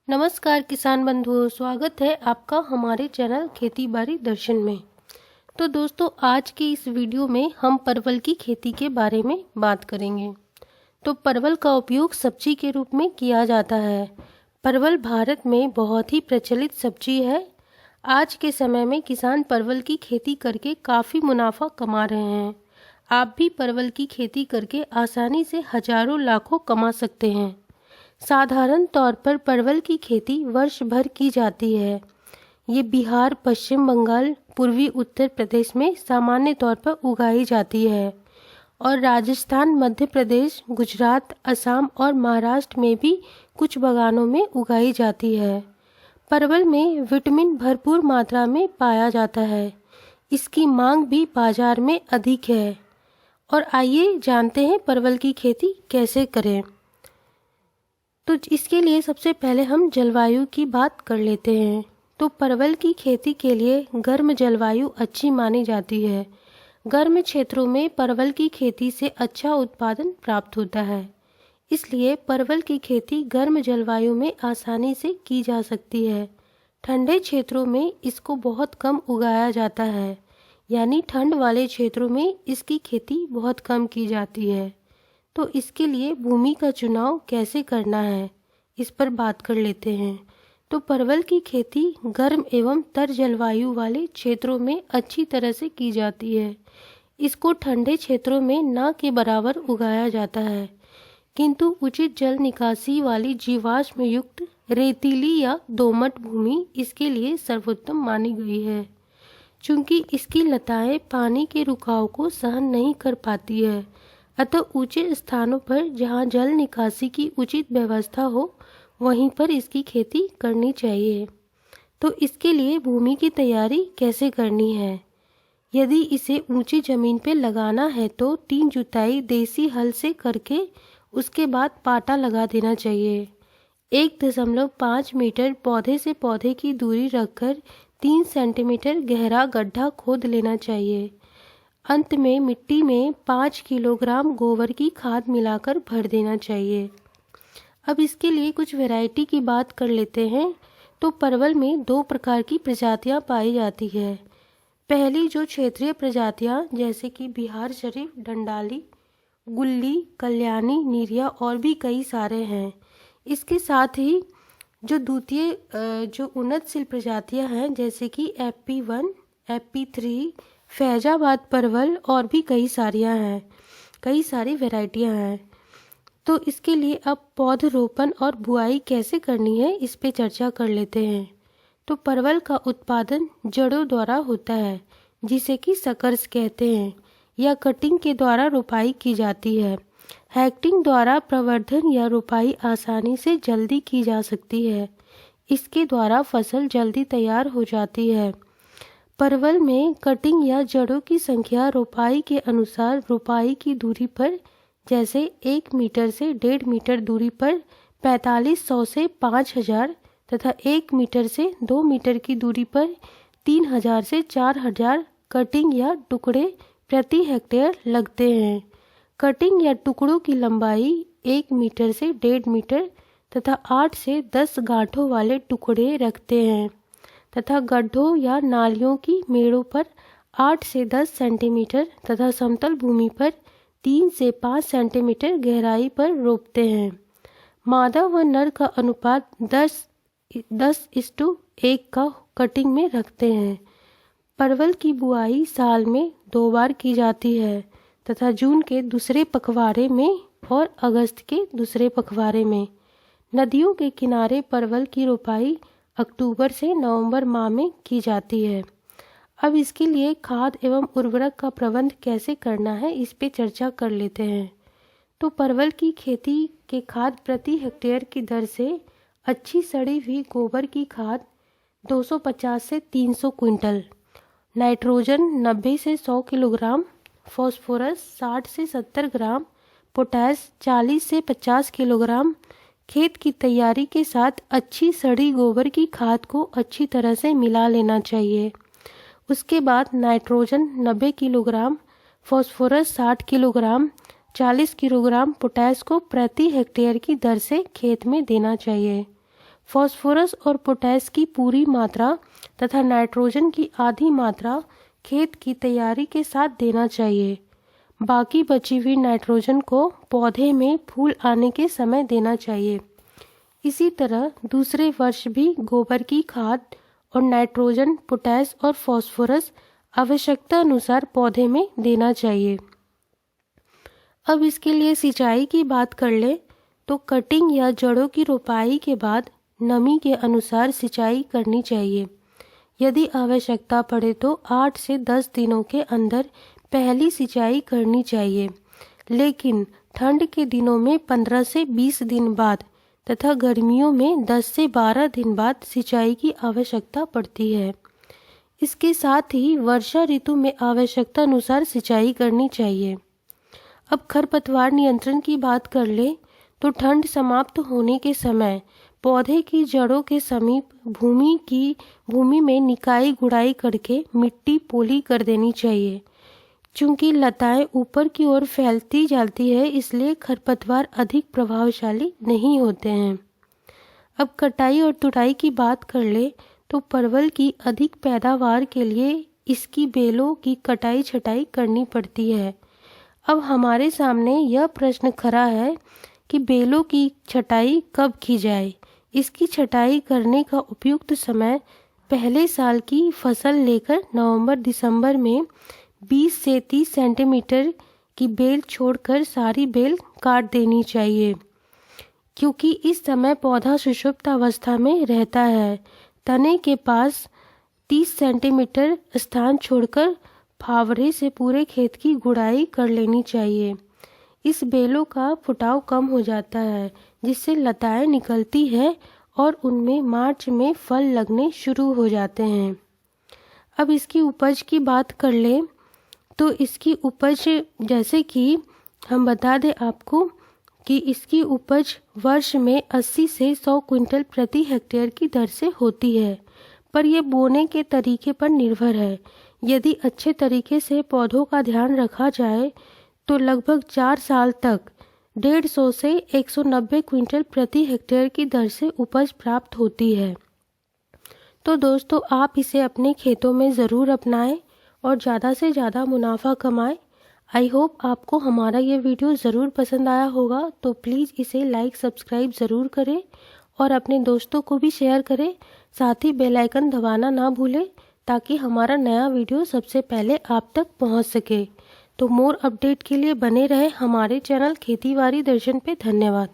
नमस्कार किसान बंधुओं, स्वागत है आपका हमारे चैनल खेती बाड़ी दर्शन में। तो दोस्तों, आज की इस वीडियो में हम परवल की खेती के बारे में बात करेंगे। तो परवल का उपयोग सब्जी के रूप में किया जाता है। परवल भारत में बहुत ही प्रचलित सब्जी है। आज के समय में किसान परवल की खेती करके काफ़ी मुनाफा कमा रहे हैं। आप भी परवल की खेती करके आसानी से हजारों लाखों कमा सकते हैं। साधारण तौर पर परवल की खेती वर्ष भर की जाती है। ये बिहार, पश्चिम बंगाल, पूर्वी उत्तर प्रदेश में सामान्य तौर पर उगाई जाती है और राजस्थान, मध्य प्रदेश, गुजरात, असम और महाराष्ट्र में भी कुछ बागानों में उगाई जाती है। परवल में विटामिन भरपूर मात्रा में पाया जाता है। इसकी मांग भी बाजार में अधिक है। और आइए जानते हैं परवल की खेती कैसे करें। तो इसके लिए सबसे पहले हम जलवायु की बात कर लेते हैं। तो परवल की खेती के लिए गर्म जलवायु अच्छी मानी जाती है। गर्म क्षेत्रों में परवल की खेती से अच्छा उत्पादन प्राप्त होता है। इसलिए परवल की खेती गर्म जलवायु में आसानी से की जा सकती है। ठंडे क्षेत्रों में इसको बहुत कम उगाया जाता है, यानी ठंड वाले क्षेत्रों में इसकी खेती बहुत कम की जाती है। तो इसके लिए भूमि का चुनाव कैसे करना है, इस पर बात कर लेते हैं। तो परवल की खेती गर्म एवं तर जलवायु वाले क्षेत्रों में अच्छी तरह से की जाती है। इसको ठंडे क्षेत्रों में न के बराबर उगाया जाता है, किंतु उचित जल निकासी वाली जीवाश्म युक्त रेतीली या दोमट भूमि इसके लिए सर्वोत्तम मानी गई है। चूंकि इसकी लताएं पानी के रुकाव को सहन नहीं कर पाती है, अतः ऊंचे स्थानों पर जहां जल निकासी की उचित व्यवस्था हो वहीं पर इसकी खेती करनी चाहिए। तो इसके लिए भूमि की तैयारी कैसे करनी है। यदि इसे ऊंची जमीन पर लगाना है तो 3 जुताई देसी हल से करके उसके बाद पाटा लगा देना चाहिए। 1.5 मीटर पौधे से पौधे की दूरी रखकर 3 सेंटीमीटर गहरा गड्ढा खोद लेना चाहिए। अंत में मिट्टी में 5 किलोग्राम गोबर की खाद मिलाकर भर देना चाहिए। अब इसके लिए कुछ वैरायटी की बात कर लेते हैं। तो परवल में 2 प्रकार की प्रजातियां पाई जाती है। पहली जो क्षेत्रीय प्रजातियां जैसे कि बिहार शरीफ, डंडाली, गुल्ली, कल्याणी, नीरिया और भी कई सारे हैं। इसके साथ ही जो द्वितीय जो उन्नतशील प्रजातियां हैं जैसे कि FP1, FP3, फैजाबाद परवल और भी कई सारी वैरायटियां हैं। तो इसके लिए अब पौधरोपण और बुआई कैसे करनी है इस पे चर्चा कर लेते हैं। तो परवल का उत्पादन जड़ों द्वारा होता है, जिसे कि सकर्स कहते हैं, या कटिंग के द्वारा रोपाई की जाती है। हैक्टिंग द्वारा प्रवर्धन या रोपाई आसानी से जल्दी की जा सकती है। इसके द्वारा फसल जल्दी तैयार हो जाती है। परवल में कटिंग या जड़ों की संख्या रोपाई के अनुसार रोपाई की दूरी पर, जैसे 1 मीटर से 1.5 मीटर दूरी पर 4500 से 5000 तथा 1 मीटर से 2 मीटर की दूरी पर 3000 से 4000 कटिंग या टुकड़े प्रति हेक्टेयर लगते हैं। कटिंग या टुकड़ों की लंबाई 1 मीटर से 1.5 मीटर तथा 8 से 10 गांठों वाले टुकड़े रखते हैं तथा गड्ढों या नालियों की मेड़ों पर 8 से 10 सेंटीमीटर तथा समतल भूमि पर 3 से 5 सेंटीमीटर गहराई पर रोपते हैं। मादा व नर का अनुपात 10:1 का कटिंग में रखते हैं। परवल की बुआई साल में 2 बार की जाती है तथा जून के दूसरे पखवाड़े में और अगस्त के दूसरे पखवाड़े में। नदियों के किनारे परवल की रोपाई अक्टूबर से नवंबर माह में की जाती है। अब इसके लिए खाद एवं उर्वरक का प्रबंध कैसे करना है इस पे चर्चा कर लेते हैं। तो परवल की खेती के खाद प्रति हेक्टेयर की दर से अच्छी सड़ी हुई गोबर की खाद 250 से 300 क्विंटल, नाइट्रोजन 90 से 100 किलोग्राम, फॉस्फोरस 60 से 70 ग्राम, पोटास 40 से 50 किलोग्राम, खेत की तैयारी के साथ अच्छी सड़ी गोबर की खाद को अच्छी तरह से मिला लेना चाहिए। उसके बाद nitrogen 90 kilogram, phosphorus 60 kilogram, 40 kilogram potash को प्रति हेक्टेयर की दर से खेत में देना चाहिए। फास्फोरस और पोटैश की पूरी मात्रा तथा नाइट्रोजन की आधी मात्रा खेत की तैयारी के साथ देना चाहिए। बाकी बची हुई नाइट्रोजन को पौधे में फूल आने के समय देना चाहिए। इसी तरह दूसरे वर्ष भी गोबर की खाद और नाइट्रोजन, पोटैश और फास्फोरस आवश्यकता अनुसार पौधे में देना चाहिए। अब इसके लिए सिंचाई की बात कर ले तो कटिंग या जड़ों की रोपाई के बाद नमी के अनुसार सिंचाई करनी चाहिए। यदि आवश्यकता पड़े तो 8 से 10 दिनों के अंदर पहली सिंचाई करनी चाहिए, लेकिन ठंड के दिनों में 15 से 20 दिन बाद तथा गर्मियों में 10 से 12 दिन बाद सिंचाई की आवश्यकता पड़ती है। इसके साथ ही वर्षा ऋतु में आवश्यकता अनुसार सिंचाई करनी चाहिए। अब खरपतवार नियंत्रण की बात कर ले तो ठंड समाप्त होने के समय पौधे की जड़ों के समीप भूमि में निकाई गुड़ाई करके मिट्टी पोली कर देनी चाहिए। चूंकि लताएं ऊपर की ओर फैलती जाती है, इसलिए खरपतवार अधिक प्रभावशाली नहीं होते हैं। अब कटाई और तुड़ाई की बात कर ले तो परवल की अधिक पैदावार के लिए इसकी बेलों की कटाई छटाई करनी पड़ती है। अब हमारे सामने यह प्रश्न खड़ा है कि बेलों की छटाई कब की जाए। इसकी छटाई करने का उपयुक्त समय पहले साल की फसल लेकर नवंबर-दिसंबर में 20 से 30 सेंटीमीटर की बेल छोड़कर सारी बेल काट देनी चाहिए, क्योंकि इस समय पौधा सुषुप्त अवस्था में रहता है। तने के पास 30 सेंटीमीटर स्थान छोड़कर फावड़े से पूरे खेत की गुड़ाई कर लेनी चाहिए। इस बेलों का फुटाव कम हो जाता है, जिससे लताएं निकलती है और उनमें मार्च में फल लगने शुरू हो जाते हैं। अब इसकी उपज की बात कर ले तो इसकी उपज, जैसे कि हम बता दें आपको कि इसकी उपज वर्ष में 80 से 100 क्विंटल प्रति हेक्टेयर की दर से होती है, पर यह बोने के तरीके पर निर्भर है। यदि अच्छे तरीके से पौधों का ध्यान रखा जाए तो लगभग 4 साल तक 150 से 190 क्विंटल प्रति हेक्टेयर की दर से उपज प्राप्त होती है। तो दोस्तों, आप इसे अपने खेतों में ज़रूर अपनाएं और ज़्यादा से ज़्यादा मुनाफा कमाएं। आई होप आपको हमारा ये वीडियो ज़रूर पसंद आया होगा, तो प्लीज़ इसे लाइक सब्सक्राइब ज़रूर करें और अपने दोस्तों को भी शेयर करें। साथ ही बेल आइकन दबाना ना भूलें, ताकि हमारा नया वीडियो सबसे पहले आप तक पहुंच सके। तो मोर अपडेट के लिए बने रहे हमारे चैनल खेती बाड़ी दर्शन पे। धन्यवाद।